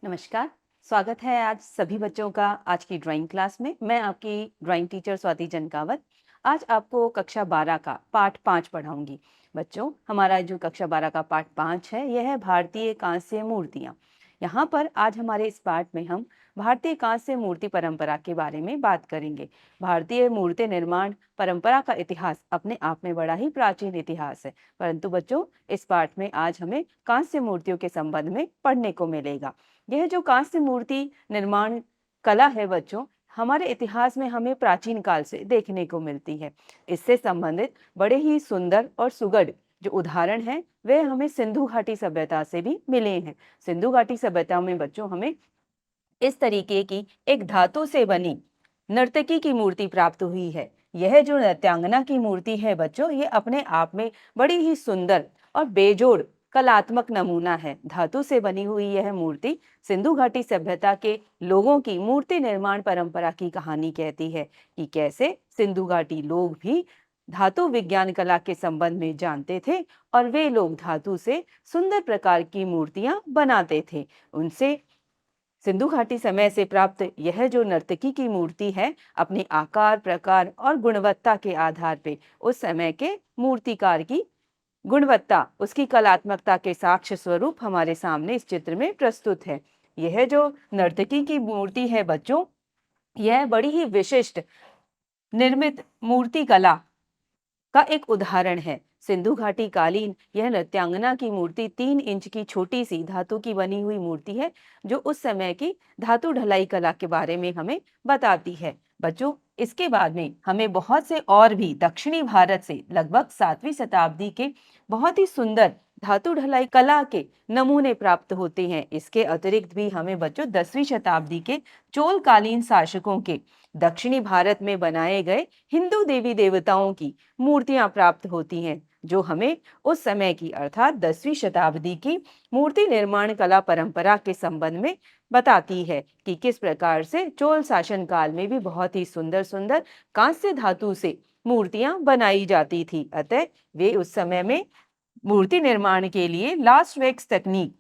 नमस्कार। स्वागत है आज सभी बच्चों का आज की ड्राइंग क्लास में। मैं आपकी ड्राइंग टीचर स्वाति जनकावत आज आपको कक्षा 12 का पाठ 5 पढ़ाऊंगी। बच्चों, हमारा जो कक्षा 12 का पाठ 5 है यह है भारतीय कांस्य मूर्तियाँ। यहाँ पर आज हमारे इस पाठ में हम भारतीय कांस्य मूर्ति परंपरा के बारे में बात करेंगे। भारतीय मूर्ति निर्माण परंपरा का इतिहास अपने आप में बड़ा ही प्राचीन इतिहास है, परंतु बच्चों इस पाठ में आज हमें कांस्य मूर्तियों के संबंध में पढ़ने को मिलेगा। यह जो कांस्य मूर्ति निर्माण कला है बच्चों, हमारे इतिहास में हमें प्राचीन काल से देखने को मिलती है। इससे संबंधित बड़े ही सुंदर और सुगढ़ जो उदाहरण हैं वे हमें सिंधु घाटी सभ्यता से भी मिले हैं। सिंधु घाटी सभ्यता में बच्चों हमें इस तरीके की एक धातु से बनी नर्तकी की मूर्ति प्राप्त हुई है। यह जो नृत्यांगना की मूर्ति है बच्चों, ये अपने आप में बड़ी ही सुंदर और बेजोड़ कलात्मक नमूना है। धातु से बनी हुई यह मूर्ति सिंधु घाटी सभ्यता के लोगों की मूर्ति निर्माण परंपरा की कहानी कहती है कि कैसे सिंधु घाटी लोग भी धातु विज्ञान कला के संबंध में जानते थे और वे लोग धातु से सुंदर प्रकार की मूर्तियां बनाते थे। उनसे सिंधु घाटी समय से प्राप्त यह जो नर्तकी की मूर्ति है, अपने आकार, प्रकार और गुणवत्ता के आधार पे उस समय के मूर्तिकार की गुणवत्ता, उसकी कलात्मकता के साक्ष्य स्वरूप हमारे सामने इस चित्र में प्रस्तुत है। यह जो नर्तकी की मूर्ति है बच्चों, यह बड़ी ही विशिष्ट निर्मित मूर्ति कला का एक उदाहरण है। सिंधु घाटी कालीन यह नृत्यांगना की मूर्ति 3 इंच की छोटी सी धातु की बनी हुई मूर्ति है, जो उस समय की धातु ढलाई कला के बारे में हमें बताती है। बच्चों, इसके बाद में हमें बहुत से और भी दक्षिणी भारत से लगभग 7वीं शताब्दी के बहुत ही सुंदर धातु ढलाई कला के नमूने प्राप्त होते हैं। इसके अतिरिक्त भी हमें बच्चों 10वीं शताब्दी के चोल कालीन शासकों के दक्षिणी भारत में बनाए गए हिंदू देवी देवताओं की मूर्तियां प्राप्त होती हैं, जो हमें उस समय की अर्थात 10वीं शताब्दी की मूर्ति निर्माण कला परंपरा के संबंध में बताती है कि किस प्रकार से चोल शासन काल में भी बहुत ही सुंदर सुंदर कांस्य धातु से मूर्तियां बनाई जाती थी। अतः वे उस समय में मूर्ति निर्माण के लिए लास्ट वैक्स तकनीक,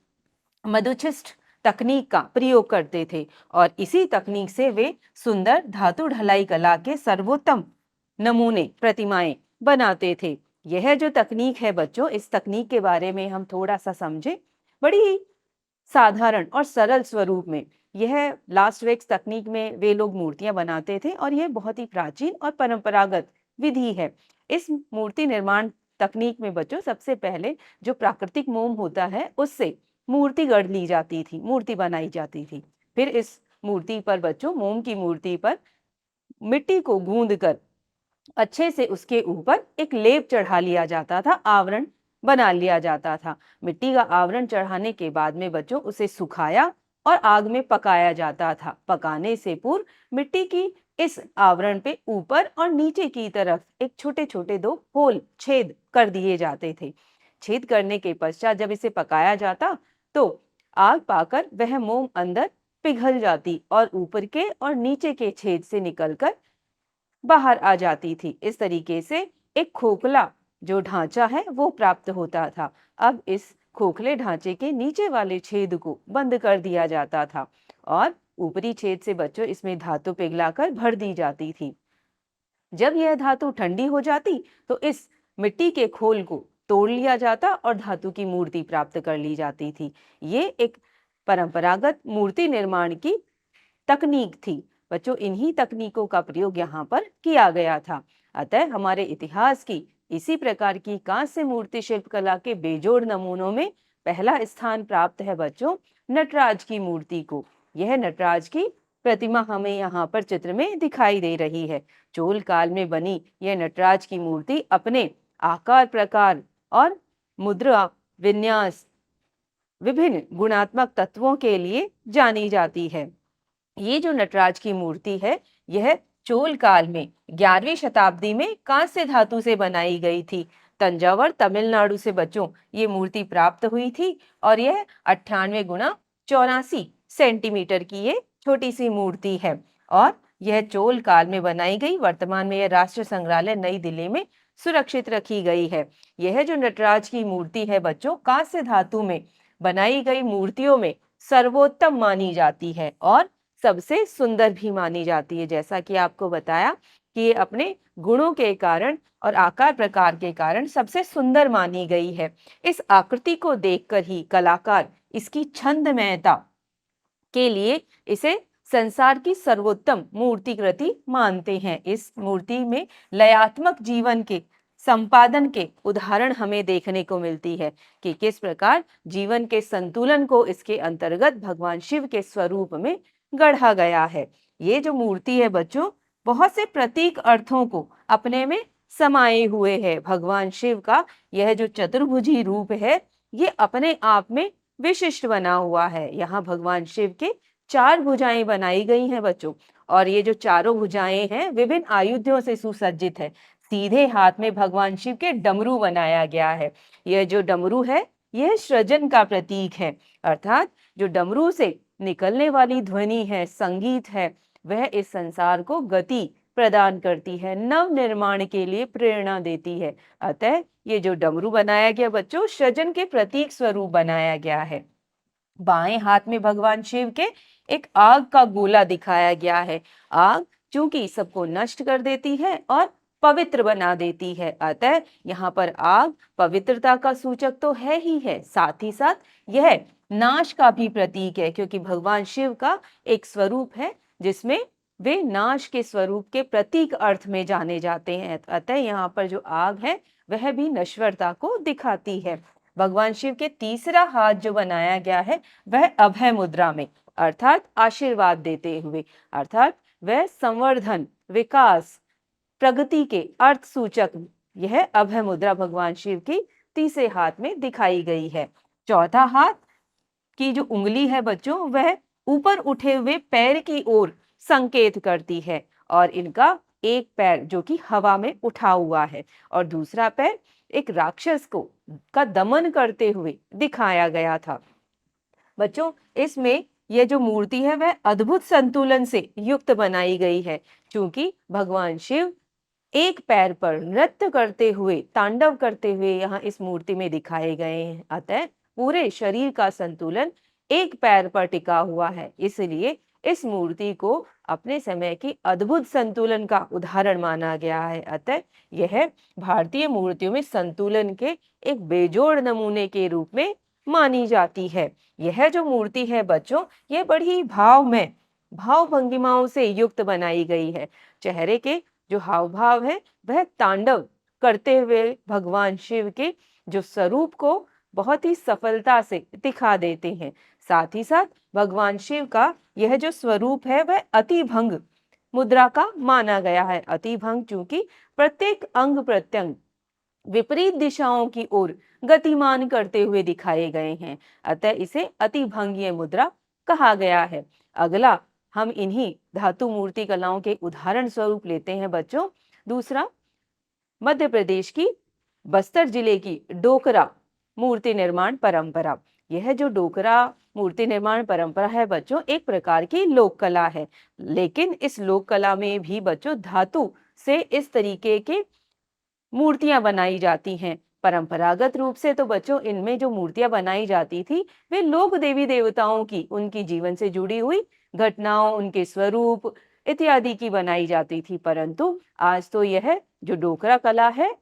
मधुचिस्ट तकनीक का प्रयोग करते थे और इसी तकनीक से वे सुंदर धातु ढलाई कला के सर्वोत्तम नमूने, प्रतिमाएं बनाते थे। यह जो तकनीक है बच्चों, इस तकनीक के बारे में हम थोड़ा सा समझें। बड़ी ही साधारण और सरल स्वरूप में यह लास्ट वैक्स तकनीक में वे लोग मूर्तियां बनाते थे और यह बहुत ही प्राचीन और परंपरागत विधि है। इस मूर्ति निर्माण तकनीक में बच्चों सबसे पहले जो प्राकृतिक मोम होता है उससे मूर्ति गढ़ ली जाती थी, मूर्ति बनाई जाती थी। फिर इस मूर्ति पर बच्चों, मोम की मूर्ति पर मिट्टी को गूंद कर अच्छे से उसके ऊपर एक लेप चढ़ा लिया जाता था, आवरण बना लिया जाता था। मिट्टी का आवरण चढ़ाने के बाद में बच्चों उसे सुखाया और आग में पकाया जाता था। पकाने से पूर्व मिट्टी की इस आवरण पे ऊपर और नीचे की तरफ एक छोटे छोटे 2 होल, छेद कर दिए जाते थे। छेद करने के पश्चात जब इसे पकाया जाता तो आग पाकर वह मोम अंदर पिघल जाती और ऊपर के और नीचे के छेद से निकलकर बाहर आ जाती थी। इस तरीके से एक खोखला जो ढांचा है वो प्राप्त होता था। अब इस खोखले ढांचे के नीचे वाले छेद को बंद कर दिया जाता था और ऊपरी छेद से बच्चों इसमें धातु पिघलाकर भर दी जाती थी। जब यह धातु ठंडी हो जाती तो इस मिट्टी के खोल को तोड़ लिया जाता और धातु की मूर्ति प्राप्त कर ली जाती थी। ये एक परंपरागत मूर्ति निर्माण की तकनीक थी। बच्चों, इन्हीं तकनीकों का प्रयोग यहाँ पर किया गया था। अतः हमारे इतिहास की इसी प्रकार की कांस्य मूर्ति शिल्पकला के बेजोड़ नमूनों में पहला स्थान प्राप्त है बच्चों नटराज की मूर्ति को। यह नटराज की प्रतिमा हमें यहाँ पर चित्र में दिखाई दे रही है। चोल काल में बनी यह नटराज की मूर्ति अपने आकार, प्रकार और मुद्रा, विन्यास, विभिन्न गुणात्मक तत्वों के लिए जानी जाती है। ये जो नटराज की मूर्ति है यह चोल काल में 11वीं शताब्दी में कांस्य धातु से बनाई गई थी। तंजावर, तमिलनाडु से बच्चों ये मूर्ति प्राप्त हुई थी और यह 98 गुणा 84 सेंटीमीटर की ये छोटी सी मूर्ति है और यह चोल काल में बनाई गई। वर्तमान में यह राष्ट्रीय संग्रहालय नई दिल्ली में सुरक्षित रखी गई है। यह जो नटराज की मूर्ति है बच्चों, कांस्य धातु में बनाई गई मूर्तियों में सर्वोत्तम मानी जाती है और सबसे सुंदर भी मानी जाती है। जैसा कि आपको बताया कि ये अपने गुणों के कारण और आकार प्रकार के कारण सबसे सुंदर मानी गई है। इस आकृति को देखकर ही कलाकार इसकी छंदमयता के लिए इसे संसार की सर्वोत्तम मूर्ति कृति मानते हैं। इस मूर्ति में लयात्मक जीवन के संपादन के उदाहरण हमें देखने को मिलती है कि किस प्रकार जीवन के संतुलन को इसके अंतर्गत भगवान शिव के स्वरूप में गढ़ा गया है। ये जो मूर्ति है बच्चों, बहुत से प्रतीक अर्थों को अपने में समाये हुए है। भगवान शिव का यह जो चतुर्भुजी रूप है, ये अपने आप में विशिष्ट बना हुआ है। यहाँ भगवान शिव के 4 भुजाएं बनाई गई हैं बच्चों, और ये जो चारों भुजाएं हैं विभिन्न आयुधों से सुसज्जित है। सीधे हाथ में भगवान शिव के डमरू बनाया गया है। यह जो डमरू है, यह सृजन का प्रतीक है, अर्थात जो डमरू से निकलने वाली ध्वनि है, संगीत है, वह इस संसार को गति प्रदान करती है, नव निर्माण के लिए प्रेरणा देती है। अतः ये जो डमरू बनाया गया बच्चों, सृजन के प्रतीक स्वरूप बनाया गया है। बाएं हाथ में भगवान शिव के एक आग का गोला दिखाया गया है। आग चूंकि सबको नष्ट कर देती है और पवित्र बना देती है, अतः यहाँ पर आग पवित्रता का सूचक तो है ही है, साथ ही साथ यह नाश का भी प्रतीक है, क्योंकि भगवान शिव का एक स्वरूप है जिसमें वे नाश के स्वरूप के प्रतीक अर्थ में जाने जाते हैं। अतः यहाँ पर जो आग है वह भी नश्वरता को दिखाती है। भगवान शिव के तीसरा हाथ जो बनाया गया है वह अभय मुद्रा में, अर्थात आशीर्वाद देते हुए, अर्थात वह संवर्धन, विकास, प्रगति के अर्थ सूचक यह अभय मुद्रा भगवान शिव की तीसरे हाथ में दिखाई गई है। चौथा हाथ की जो उंगली है बच्चों, वह ऊपर उठे हुए पैर की ओर संकेत करती है, और इनका एक पैर जो कि हवा में उठा हुआ है और दूसरा पैर एक राक्षस को का दमन करते हुए दिखाया गया था। बच्चों, इसमें यह जो मूर्ति है वह अद्भुत संतुलन से युक्त बनाई गई है, क्योंकि भगवान शिव एक पैर पर नृत्य करते हुए, तांडव करते हुए यहाँ इस मूर्ति में दिखाए गए हैं। अतः पूरे शरीर का संतुलन एक पैर पर टिका हुआ है, इसलिए इस मूर्ति को अपने समय की अद्भुत संतुलन का उदाहरण माना गया है। अतः यह भारतीय मूर्तियों में संतुलन के एक बेजोड़ नमूने के रूप में मानी जाती है। यह जो मूर्ति है बच्चों, यह बड़ी भाव भंगिमाओं से युक्त बनाई गई है। चेहरे के जो हाव भाव है वह तांडव करते हुए भगवान शिव के जो स्वरूप को बहुत ही सफलता से दिखा देते हैं। साथ ही साथ भगवान शिव का यह जो स्वरूप है वह अतिभंग मुद्रा का माना गया है। अतिभंग चूंकि प्रत्येक अंग प्रत्यंग विपरीत दिशाओं की ओर गतिमान करते हुए दिखाए गए हैं, अतः इसे अतिभंगीय मुद्रा कहा गया है। अगला हम इन्हीं धातु मूर्ति कलाओं के उदाहरण स्वरूप लेते हैं बच्चों। दूसरा, मध्य प्रदेश की बस्तर जिले की डोकरा मूर्ति निर्माण परंपरा। यह जो डोकरा मूर्ति निर्माण परंपरा है बच्चों, एक प्रकार की लोक कला है, लेकिन इस लोक कला में भी बच्चों धातु से इस तरीके के मूर्तियां बनाई जाती हैं। परंपरागत रूप से तो बच्चों इनमें जो मूर्तियां बनाई जाती थी वे लोक देवी देवताओं की, उनकी जीवन से जुड़ी हुई घटनाओं, उनके स्वरूप इत्यादि की बनाई जाती थी, परंतु आज तो यह जो डोकरा कला है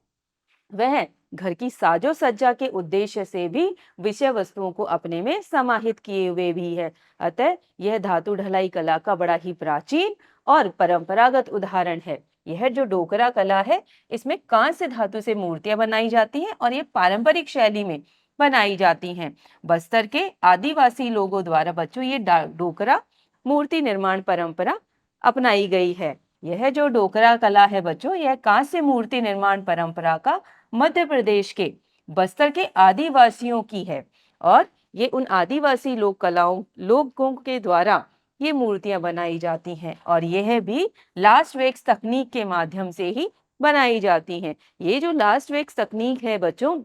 वह घर की साजो सज्जा के उद्देश्य से भी विषय वस्तुओं को अपने में समाहित किए हुए भी है। अतः यह धातु ढलाई कला का बड़ा ही प्राचीन और परंपरागत उदाहरण है। यह जो डोकरा कला है इसमें कांस्य धातु से मूर्तियां बनाई जाती हैं और ये पारंपरिक शैली में बनाई जाती हैं। बस्तर के आदिवासी लोगों द्वारा बच्चों ये डोकरा मूर्ति निर्माण परंपरा अपनाई गई है। यह जो डोकरा कला है बच्चों, यह कांस्य मूर्ति निर्माण परंपरा का मध्य प्रदेश के बस्तर के आदिवासियों की है, और ये उन आदिवासी लोगों के द्वारा ये मूर्तियां बनाई जाती हैं, और यह भी लास्ट वैक्स तकनीक के माध्यम से ही बनाई जाती हैं। ये जो लास्ट वैक्स तकनीक है बच्चों,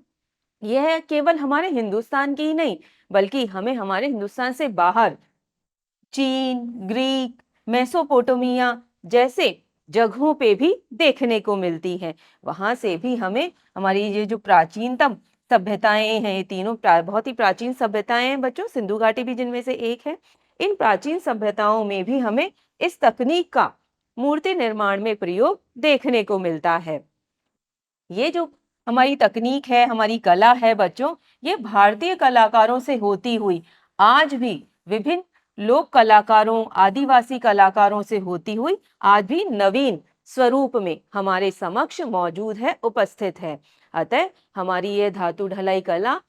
यह केवल हमारे हिंदुस्तान की ही नहीं बल्कि हमें हमारे हिंदुस्तान से बाहर चीन, ग्रीक, मेसोपोटामिया जैसे जगहों पे भी देखने को मिलती है। वहां से भी हमें हमारी ये जो प्राचीनतम सभ्यताएं हैं, ये तीनों बहुत ही प्राचीन सभ्यताएं हैं बच्चों, सिंधु घाटी भी जिनमें से एक है। इन प्राचीन सभ्यताओं में भी हमें इस तकनीक का मूर्ति निर्माण में प्रयोग देखने को मिलता है। ये जो हमारी तकनीक है, हमारी कला है बच्चों, ये भारतीय कलाकारों से होती हुई आज भी विभिन्न लोक कलाकारों, आदिवासी कलाकारों से होती हुई आज भी नवीन स्वरूप में हमारे समक्ष मौजूद है, उपस्थित है। अतः हमारी ये धातु ढलाई कला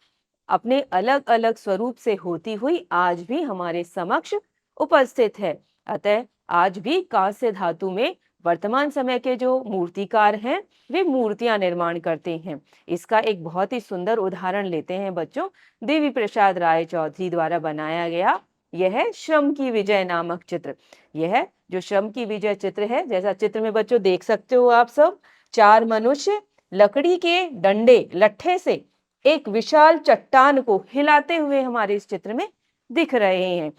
अपने अलग अलग स्वरूप से होती हुई आज भी हमारे समक्ष उपस्थित है। अतः आज भी कांस्य धातु में वर्तमान समय के जो मूर्तिकार हैं वे मूर्तियां निर्माण करते हैं। इसका एक बहुत ही सुंदर उदाहरण लेते हैं बच्चों, देवी प्रसाद राय चौधरी द्वारा बनाया गया यह है श्रम की विजय नामक चित्र। यह जो श्रम की विजय चित्र है, जैसा चित्र में बच्चों देख सकते हो आप सब, 4 मनुष्य लकड़ी के डंडे लट्ठे से एक विशाल चट्टान को हिलाते हुए हमारे इस चित्र में दिख रहे हैं।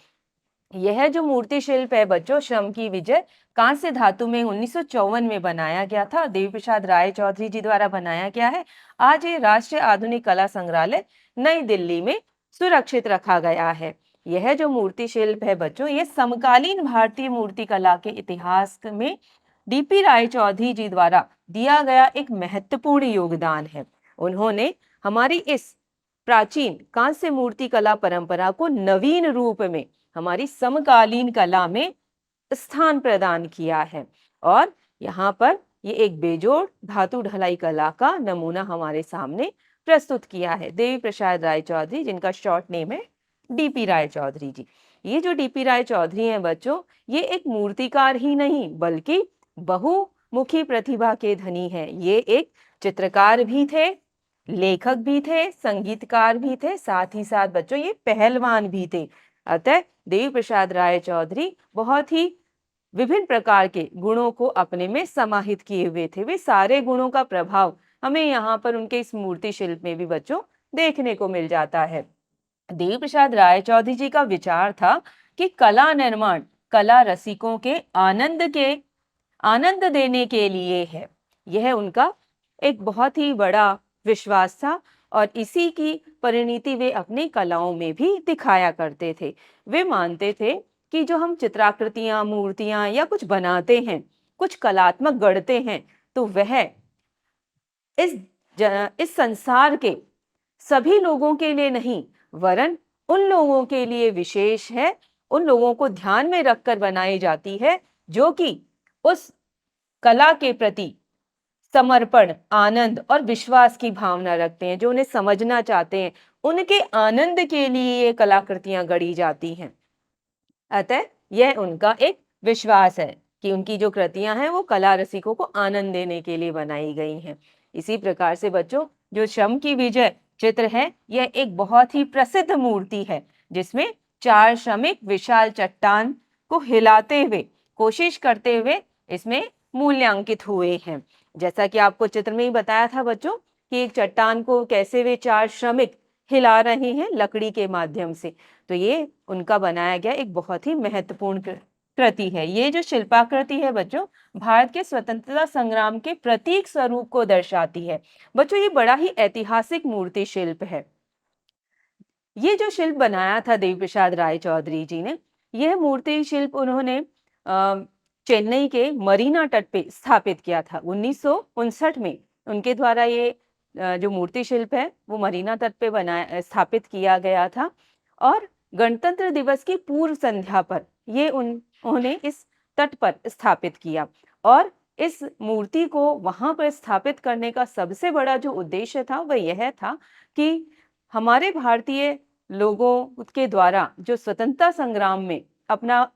यह जो मूर्ति शिल्प है बच्चों, श्रम की विजय, कांस्य धातु में 1954 में बनाया गया था, देवी प्रसाद राय चौधरी जी द्वारा बनाया गया है। आज ये राष्ट्रीय आधुनिक कला संग्रहालय नई दिल्ली में सुरक्षित रखा गया है। यह जो मूर्ति शिल्प है बच्चों, ये समकालीन भारतीय मूर्ति कला के इतिहास में डीपी राय चौधरी जी द्वारा दिया गया एक महत्वपूर्ण योगदान है। उन्होंने हमारी इस प्राचीन कांस्य मूर्ति कला परंपरा को नवीन रूप में हमारी समकालीन कला में स्थान प्रदान किया है। और यहाँ पर ये एक बेजोड़ धातु ढलाई कला का नमूना हमारे सामने प्रस्तुत किया है देवी प्रसाद राय चौधरी, जिनका शॉर्ट नेम है डीपी राय चौधरी जी। ये जो डीपी राय चौधरी हैं बच्चों, ये एक मूर्तिकार ही नहीं बल्कि बहुमुखी प्रतिभा के धनी हैं। ये एक चित्रकार भी थे, लेखक भी थे, संगीतकार भी थे, साथ ही साथ बच्चों ये पहलवान भी थे। अतः देवी प्रसाद राय चौधरी बहुत ही विभिन्न प्रकार के गुणों को अपने में समाहित किए हुए थे। वे सारे गुणों का प्रभाव हमें यहाँ पर उनके इस मूर्ति शिल्प में भी बच्चों देखने को मिल जाता है। देवी प्रसाद राय चौधरी जी का विचार था कि कला निर्माण कला रसिकों के आनंद देने के लिए है। यह उनका एक बहुत ही बड़ा विश्वास था और इसी की परिणति वे अपनी कलाओं में भी दिखाया करते थे। वे मानते थे कि जो हम चित्राकृतियां, मूर्तियां या कुछ बनाते हैं, कुछ कलात्मक गढ़ते हैं, तो वह इस संसार के सभी लोगों के लिए नहीं वरन उन लोगों के लिए विशेष है, उन लोगों को ध्यान में रखकर बनाई जाती है जो कि उस कला के प्रति समर्पण, आनंद और विश्वास की भावना रखते हैं, जो उन्हें समझना चाहते हैं, उनके आनंद के लिए ये कलाकृतियां गढ़ी जाती हैं। अतः यह उनका एक विश्वास है कि उनकी जो कृतियां हैं वो कला रसिकों को आनंद देने के लिए बनाई गई हैं। इसी प्रकार से बच्चों जो श्रम की विजय चित्र है, यह एक बहुत ही प्रसिद्ध मूर्ति है जिसमें 4 श्रमिक विशाल चट्टान को हिलाते हुए, कोशिश करते हुए इसमें मूल्यांकित हुए हैं। जैसा कि आपको चित्र में ही बताया था बच्चों कि एक चट्टान को कैसे वे 4 श्रमिक हिला रहे हैं लकड़ी के माध्यम से, तो ये उनका बनाया गया एक बहुत ही महत्वपूर्ण कृति है। ये जो शिल्पाकृति है बच्चों, भारत के स्वतंत्रता संग्राम के प्रतीक स्वरूप को दर्शाती है। बच्चों ये बड़ा ही ऐतिहासिक मूर्ति शिल्प है। ये जो शिल्प बनाया था देवी प्रसाद राय चौधरी जी ने, यह मूर्ति शिल्प उन्होंने चेन्नई के मरीना तट पे स्थापित किया था 1959 में। उनके द्वारा ये जो मूर्ति शिल्प है वो मरीना तट पे स्थापित किया गया था और गणतंत्र दिवस की पूर्व संध्या पर ये उन्होंने इस तट पर स्थापित किया। और इस मूर्ति को वहां पर स्थापित करने का सबसे बड़ा जो उद्देश्य था वह यह था कि हमारे भारतीय लोगों के द्वारा जो स्वतंत्रता संग्राम में अपना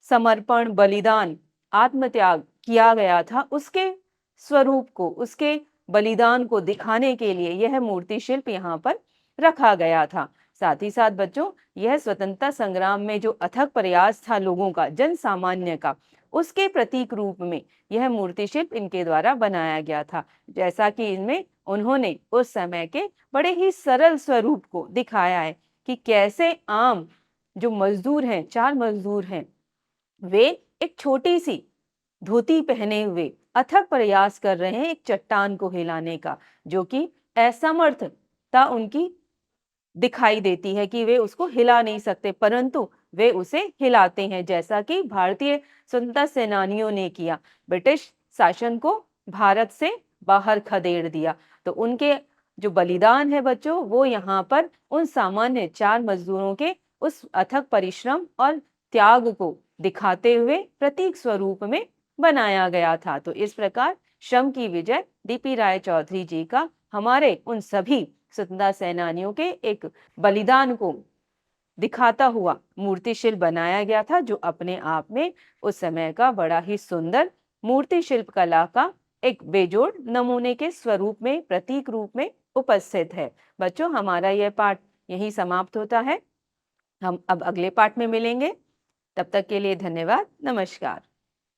समर्पण, बलिदान, आत्मत्याग किया गया था, उसके स्वरूप को, उसके बलिदान को दिखाने के लिए यह मूर्ति शिल्प यहाँ पर रखा गया था। साथ ही साथ बच्चों यह स्वतंत्रता संग्राम में जो अथक प्रयास था लोगों का, जन सामान्य का, उसके प्रतीक रूप में यह मूर्ति शिल्प इनके द्वारा बनाया गया था। जैसा कि इनमें उन्होंने उस समय के बड़े ही सरल स्वरूप को दिखाया है कि कैसे आम जो मजदूर हैं, 4 मजदूर हैं, वे एक छोटी सी धोती पहने हुए अथक प्रयास कर रहे हैं एक चट्टान को हिलाने का, जो कि असमर्थ क्षमता उनकी दिखाई देती है कि वे उसको हिला नहीं सकते, परंतु वे उसे हिलाते हैं, जैसा कि भारतीय स्वतंत्रता सेनानियों ने किया। ब्रिटिश शासन को भारत से बाहर खदेड़ दिया। तो उनके जो बलिदान है बच्चों, वो यहाँ पर उन सामान्य 4 मजदूरों के उस अथक परिश्रम और त्याग को दिखाते हुए प्रतीक स्वरूप में बनाया गया था। तो इस प्रकार श्रम की विजय डीपी राय चौधरी जी का हमारे उन सभी स्वतंत्रता सेनानियों के एक बलिदान को दिखाता हुआ मूर्ति शिल्प बनाया गया था, जो अपने आप में उस समय का बड़ा ही सुंदर मूर्ति शिल्प कला का एक बेजोड़ नमूने के स्वरूप में, प्रतीक रूप में उपस्थित है। बच्चों, हमारा यह पाठ यहीं समाप्त होता है। हम अब अगले पाठ में मिलेंगे। तब तक के लिए धन्यवाद। नमस्कार।